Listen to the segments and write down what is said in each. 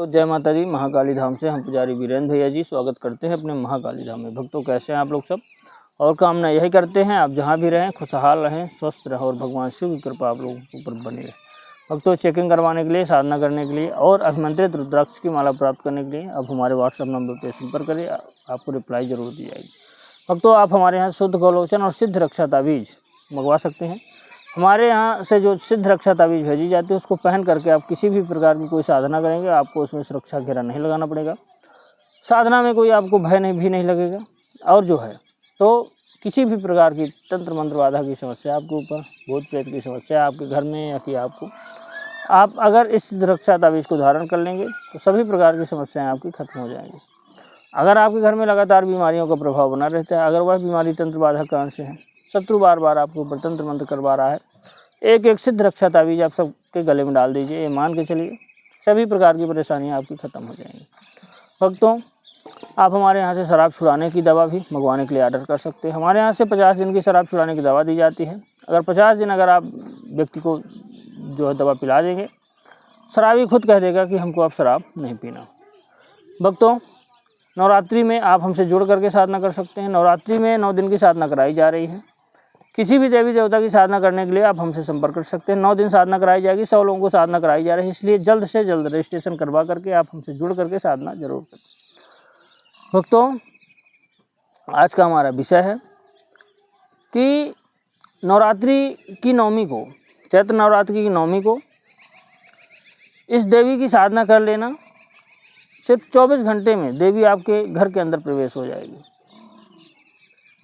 तो जय माता दी। महाकाली धाम से हम पुजारी वीरेंद्र भैया जी स्वागत करते हैं अपने महाकाली धाम में। भक्तों कैसे हैं आप लोग सब, और कामना यही करते हैं आप जहां भी रहें खुशहाल रहें, स्वस्थ रहें और भगवान शिव की कृपा आप लोगों के ऊपर बनी रहे। भक्तों चेकिंग करवाने के लिए, साधना करने के लिए और अभिमंत्रित रुद्राक्ष की माला प्राप्त करने के लिए अब हमारे व्हाट्सएप नंबर पर संपर्क करें, आपको रिप्लाई जरूर दी जाएगी। भक्तों आप हमारे यहाँ शुद्ध गोलोचन और सिद्ध रक्षा ताबीज मंगवा सकते हैं। हमारे यहाँ से जो सिद्ध रक्षा ताबीज भेजी जाती है उसको पहन करके आप किसी भी प्रकार की कोई साधना करेंगे, आपको उसमें सुरक्षा घेरा नहीं लगाना पड़ेगा। साधना में कोई आपको भय भी नहीं लगेगा। और जो है तो किसी भी प्रकार की तंत्र मंत्र बाधा की समस्या आपके ऊपर, भूत प्रेत की समस्या आपके घर में या कि आप अगर इस सिद्ध रक्षा ताबीज को धारण कर लेंगे तो सभी प्रकार की समस्याएँ आपकी खत्म हो जाएंगी। अगर आपके घर में लगातार बीमारियों का प्रभाव बना रहता है, अगर वह बीमारी तंत्र बाधा कारण से है, शत्रु बार बार आपके ऊपर तंत्र मंत्र करवा रहा है, एक एक सिद्ध रक्षा ताबीज आप सबके गले में डाल दीजिए। ये मान के चलिए सभी प्रकार की परेशानियां आपकी खत्म हो जाएंगी। भक्तों आप हमारे यहाँ से शराब छुड़ाने की दवा भी मंगवाने के लिए ऑर्डर कर सकते हैं। हमारे यहाँ से 50 दिन की शराब छुड़ाने की दवा दी जाती है। अगर 50 दिन अगर आप व्यक्ति को जो है दवा पिला देंगे, शराबी खुद कह देगा कि हमको अब शराब नहीं पीना। भक्तों नवरात्रि में आप हमसे जुड़ करके साधना कर सकते हैं। नवरात्रि में 9 दिन की साधना कराई जा रही है। किसी भी देवी देवता की साधना करने के लिए आप हमसे संपर्क कर सकते हैं। 9 दिन साधना कराई जाएगी, 100 लोगों को साधना कराई जा रही है, इसलिए जल्द से जल्द रजिस्ट्रेशन करवा करके आप हमसे जुड़ करके साधना जरूर करें। भक्तों आज का हमारा विषय है कि नवरात्रि की नवमी को, चैत्र नवरात्रि की नवमी को इस देवी की साधना कर लेना, सिर्फ 24 घंटे में देवी आपके घर के अंदर प्रवेश हो जाएगी।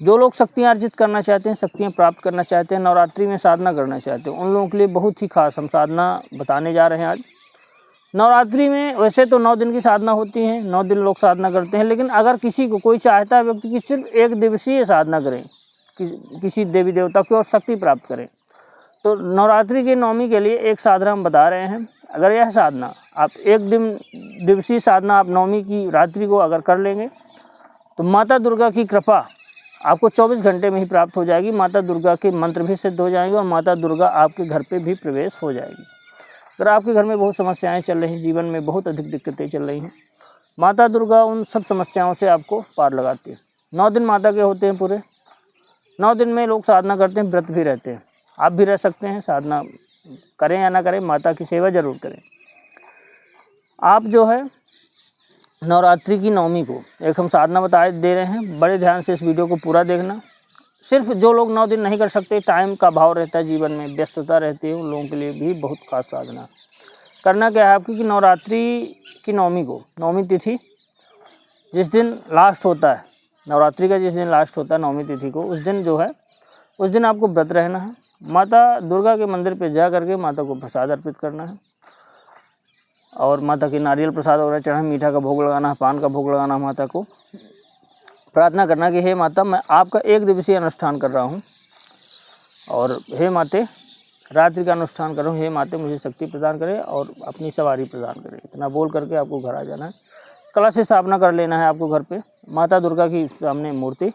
जो लोग शक्तियाँ अर्जित करना चाहते हैं, शक्तियाँ प्राप्त करना चाहते हैं, नवरात्रि में साधना करना चाहते हैं, उन लोगों के लिए बहुत ही खास हम साधना बताने जा रहे हैं आज। नवरात्रि में वैसे तो 9 दिन की साधना होती है, 9 दिन लोग साधना करते हैं, लेकिन अगर किसी को कोई चाहता है व्यक्ति की सिर्फ 1 दिवसीय साधना करें, किसी देवी देवता की और शक्ति प्राप्त करें, तो नवरात्रि की नवमी के लिए एक साधना हम बता रहे हैं। अगर यह साधना आप 1 दिवसीय साधना आप नवमी की रात्रि को अगर कर लेंगे तो माता दुर्गा की कृपा आपको 24 घंटे में ही प्राप्त हो जाएगी। माता दुर्गा के मंत्र भी सिद्ध हो जाएंगे और माता दुर्गा आपके घर पे भी प्रवेश हो जाएगी। अगर आपके घर में बहुत समस्याएं चल रही हैं, जीवन में बहुत अधिक दिक्कतें चल रही हैं, माता दुर्गा उन सब समस्याओं से आपको पार लगाती है। 9 दिन माता के होते हैं पूरे। 9 दिन में लोग साधना करते हैं, व्रत भी रहते हैं। आप भी रह सकते हैं, साधना करें या ना करें, माता की सेवा जरूर करें। आप जो है नवरात्रि की नवमी को एक हम साधना बता दे रहे हैं, बड़े ध्यान से इस वीडियो को पूरा देखना। सिर्फ जो लोग 9 दिन नहीं कर सकते, टाइम का अभाव रहता है, जीवन में व्यस्तता रहती है, उन लोगों के लिए भी बहुत खास साधना करना क्या है आपकी कि नवरात्रि की नवमी को, नवमी तिथि जिस दिन लास्ट होता है, नवरात्रि का जिस दिन लास्ट होता है नवमी तिथि को, उस दिन जो है उस दिन आपको व्रत रहना है। माता दुर्गा के मंदिर पर जा करके माता को प्रसाद अर्पित करना है और माता की नारियल प्रसाद वगैरह चढ़ाना, मीठा का भोग लगाना है, पान का भोग लगाना, माता को प्रार्थना करना कि हे माता मैं आपका 1 दिवसीय अनुष्ठान कर रहा हूँ और हे माते रात्रि का अनुष्ठान कर रहा हूँ, हे माते मुझे शक्ति प्रदान करें और अपनी सवारी प्रदान करें। इतना बोल करके आपको घर आ जाना है। कलश स्थापना कर लेना है आपको घर पे। माता दुर्गा की सामने मूर्ति,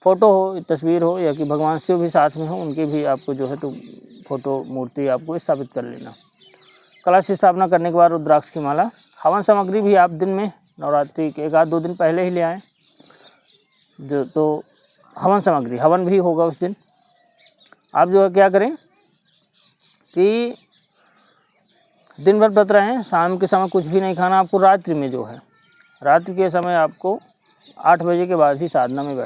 फ़ोटो हो, तस्वीर हो या कि भगवान शिव भी साथ में हो, उनकी भी आपको जो है तो फ़ोटो मूर्ति आपको स्थापित कर लेना। कलश स्थापना करने के बाद रुद्राक्ष की माला, हवन सामग्री भी आप दिन में नवरात्रि के 1-2 दिन पहले ही ले आएँ, जो तो हवन सामग्री, हवन भी होगा उस दिन। आप जो है क्या करें कि दिन भर व्रत रहें, शाम के समय कुछ भी नहीं खाना आपको। रात्रि में जो है रात्रि के समय आपको 8 बजे के बाद ही साधना में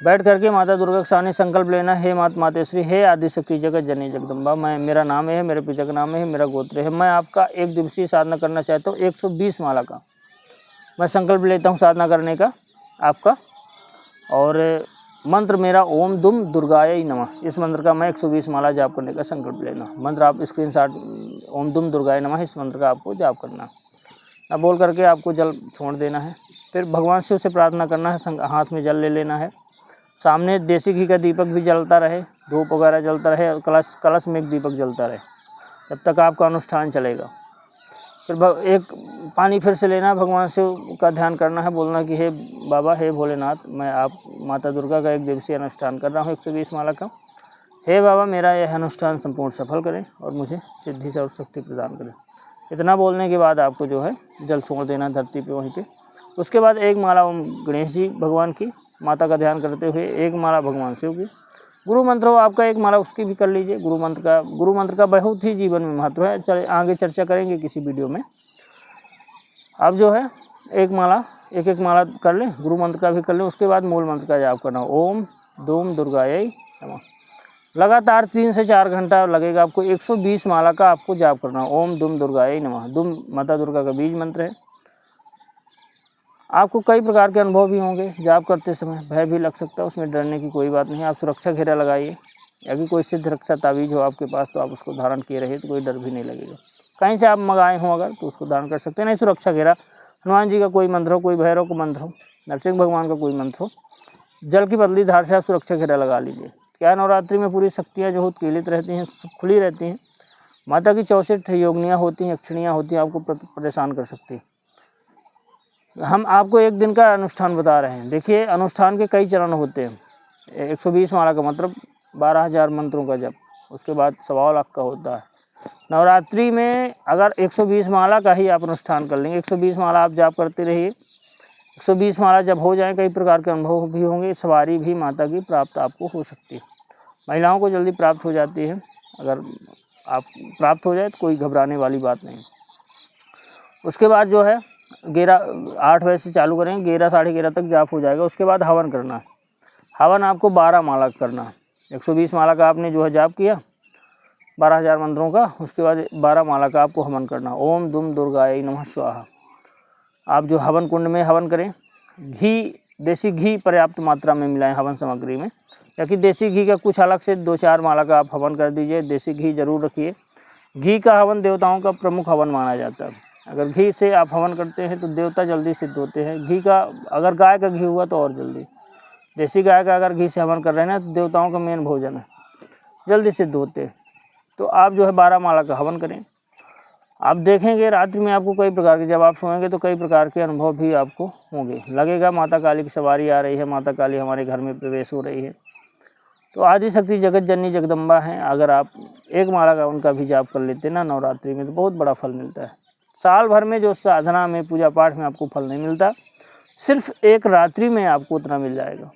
बैठ करके माता दुर्गा के सामने संकल्प लेना, हे मातेश्वरी, हे आदिशक्ति जगत जननी जगदम्बा, मेरा नाम है, मेरे पिता का नाम है, मेरा गोत्र है, मैं आपका 1 दिवसीय साधना करना चाहता हूँ, 120 माला का मैं संकल्प लेता हूँ साधना करने का आपका। और मंत्र मेरा ओम दुम दुर्गाय नमः, इस मंत्र का मैं 120 माला जाप करने का संकल्प लेना। मंत्र आप स्क्रीनशॉट, ओम दुम दुर्गाय नमः, इस मंत्र का आपको जाप करना। अब बोल करके आपको जल छोड़ देना है। फिर भगवान शिव से प्रार्थना करना है, हाथ में जल ले लेना है। सामने देसी घी का दीपक भी जलता रहे, धूप वगैरह जलता रहे, कलश में एक दीपक जलता रहे, तब तक आपका अनुष्ठान चलेगा। फिर एक पानी फिर से लेना है, भगवान शिव का ध्यान करना है, बोलना कि हे बाबा, हे भोलेनाथ, मैं आप माता दुर्गा का 1 दिवसीय अनुष्ठान कर रहा हूँ 120 माला का। हे बाबा मेरा यह अनुष्ठान संपूर्ण सफल करें और मुझे सिद्धि और शक्ति प्रदान करें। इतना बोलने के बाद आपको जो है जल छोड़ देना धरती पे वहीं पे। उसके बाद एक माला ओम गणेश जी भगवान की, माता का ध्यान करते हुए एक माला भगवान शिव की। गुरु मंत्र हो आपका एक माला, उसकी भी कर लीजिए। गुरु मंत्र का बहुत ही जीवन में महत्व है। चले आगे चर्चा करेंगे किसी वीडियो में। आप जो है एक एक माला कर लें, गुरु मंत्र का भी कर लें। उसके बाद मूल मंत्र का जाप करना, ओम दूम दुर्गायै नमः। लगातार 3 से 4 घंटा लगेगा आपको। 120 माला का आपको जाप करना, ओम दुम दुर्गायै नमः। दुम माता दुर्गा का बीज मंत्र है। आपको कई प्रकार के अनुभव भी होंगे जाप करते समय, भय भी लग सकता है, उसमें डरने की कोई बात नहीं। आप सुरक्षा घेरा लगाइए, या कि कोई सिद्ध रक्षा तावीज हो आपके पास तो आप उसको धारण किए रहिए, तो कोई डर भी नहीं लगेगा। कहीं से आप मंगाए हों अगर तो उसको धारण कर सकते हैं। नहीं सुरक्षा घेरा, हनुमान जी का कोई मंत्र हो, कोई भैरव का मंत्र हो, नरसिंह भगवान का कोई मंत्र हो, जल की पतली धार से आप सुरक्षा घेरा लगा लीजिए। क्या नवरात्रि में पूरी शक्तियाँ जो उत्कीर्णित रहती हैं, खुली रहती हैं। माता की 64 योगनियाँ होती हैं, यक्षिणियाँ होती हैं, आपको परेशान कर सकती हैं। हम आपको एक दिन का अनुष्ठान बता रहे हैं। देखिए अनुष्ठान के कई चरण होते हैं। 120 माला का मतलब 12,000 मंत्रों का जप, उसके बाद 1.25 लाख का होता है। नवरात्रि में अगर 120 माला का ही आप अनुष्ठान कर लेंगे, 120 माला आप जाप करते रहिए। 120 माला जब हो जाए, कई प्रकार के अनुभव भी होंगे। सवारी भी माता की प्राप्त आपको हो सकती है। महिलाओं को जल्दी प्राप्त हो जाती है। अगर आप प्राप्त हो जाए तो कोई घबराने वाली बात नहीं। उसके बाद जो है 8 बजे से चालू करेंगे, 11 साढ़े 11 तक जाप हो जाएगा। उसके बाद हवन करना है। हवन आपको 12 माला करना है। 120 माला का आपने जो है जाप किया 12,000 मंत्रों का, उसके बाद 12 माला का आपको हवन करना, ओम दुम दुर्गायै नमः स्वाहा। आप जो हवन कुंड में हवन करें, घी, देसी घी पर्याप्त मात्रा में मिलाएं हवन सामग्री में, या कि देसी घी का कुछ अलग से 2-4 माला का आप हवन कर दीजिए। देसी घी जरूर रखिए। घी का हवन देवताओं का प्रमुख हवन माना जाता है। अगर घी से आप हवन करते हैं तो देवता जल्दी सिद्ध होते हैं। घी का अगर गाय का घी हुआ तो और जल्दी। देसी गाय का अगर घी से हवन कर रहे हैं ना, तो देवताओं का मेन भोजन है, जल्दी सिद्ध होते हैं। तो आप जो है 12 माला का हवन करें। आप देखेंगे रात्रि में आपको कई प्रकार के, जब आप सोएंगे तो कई प्रकार के अनुभव भी आपको होंगे। लगेगा माता काली की सवारी आ रही है, माता काली हमारे घर में प्रवेश हो रही है। तो आदिशक्ति जगत जननी जगदम्बा हैं। अगर आप एक माला का उनका भी जाप कर लेते हैं ना नवरात्रि में, तो बहुत बड़ा फल मिलता है। साल भर में जो साधना में, पूजा पाठ में आपको फल नहीं मिलता, सिर्फ एक रात्रि में आपको उतना मिल जाएगा।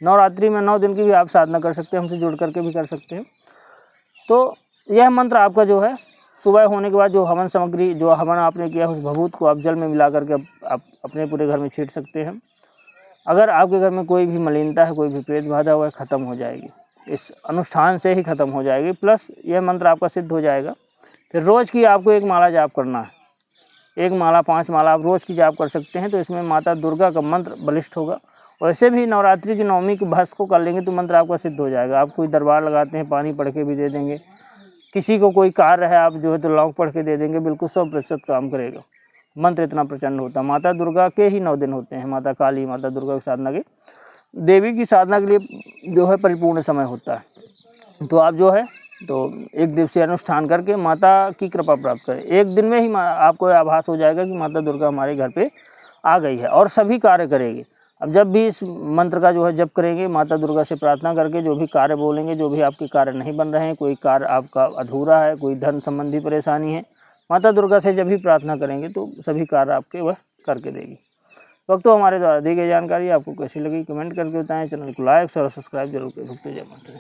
नवरात्रि में 9 दिन की भी आप साधना कर सकते हैं, हमसे जुड़ करके भी कर सकते हैं। तो यह मंत्र आपका जो है सुबह होने के बाद जो हवन सामग्री, जो हवन आपने किया उस भभूत को आप जल में मिला करके आप अपने पूरे घर में छींट सकते हैं। अगर आपके घर में कोई भी मलिनता है, कोई भी प्रेत बाधा हुआ है, ख़त्म हो जाएगी। इस अनुष्ठान से ही ख़त्म हो जाएगी। प्लस यह मंत्र आपका सिद्ध हो जाएगा। फिर रोज़ की आपको एक माला जाप करना है। एक माला 5 माला आप रोज़ की जाप कर सकते हैं। तो इसमें माता दुर्गा का मंत्र बलिष्ठ होगा। वैसे भी नवरात्रि की नवमी की भस्म को कर लेंगे तो मंत्र आपका सिद्ध हो जाएगा। आप कोई दरबार लगाते हैं, पानी पढ़ के भी दे देंगे। किसी को कोई कार्य है, आप जो है तो लौंग पढ़ के दे देंगे, बिल्कुल 100% काम करेगा। मंत्र इतना प्रचंड होता है। माता दुर्गा के ही 9 दिन होते हैं। माता काली, माता दुर्गा की साधना के, देवी की साधना के लिए जो है परिपूर्ण समय होता है। तो आप जो है तो एक दिवसीय अनुष्ठान करके माता की कृपा प्राप्त करें। एक दिन में ही आपको आभास हो जाएगा कि माता दुर्गा हमारे घर पे आ गई है और सभी कार्य करेगी। अब जब भी इस मंत्र का जो है जप करेंगे, माता दुर्गा से प्रार्थना करके जो भी कार्य बोलेंगे, जो भी आपके कार्य नहीं बन रहे हैं, कोई कार्य आपका अधूरा है, कोई धन संबंधी परेशानी है, माता दुर्गा से जब भी प्रार्थना करेंगे तो सभी कार्य आपके वह करके देगी। वक्तों हमारे द्वारा दी गई जानकारी आपको कैसी लगी कमेंट करके बताएं। चैनल को लाइक और सब्सक्राइब जरूर करें। जय माता दी।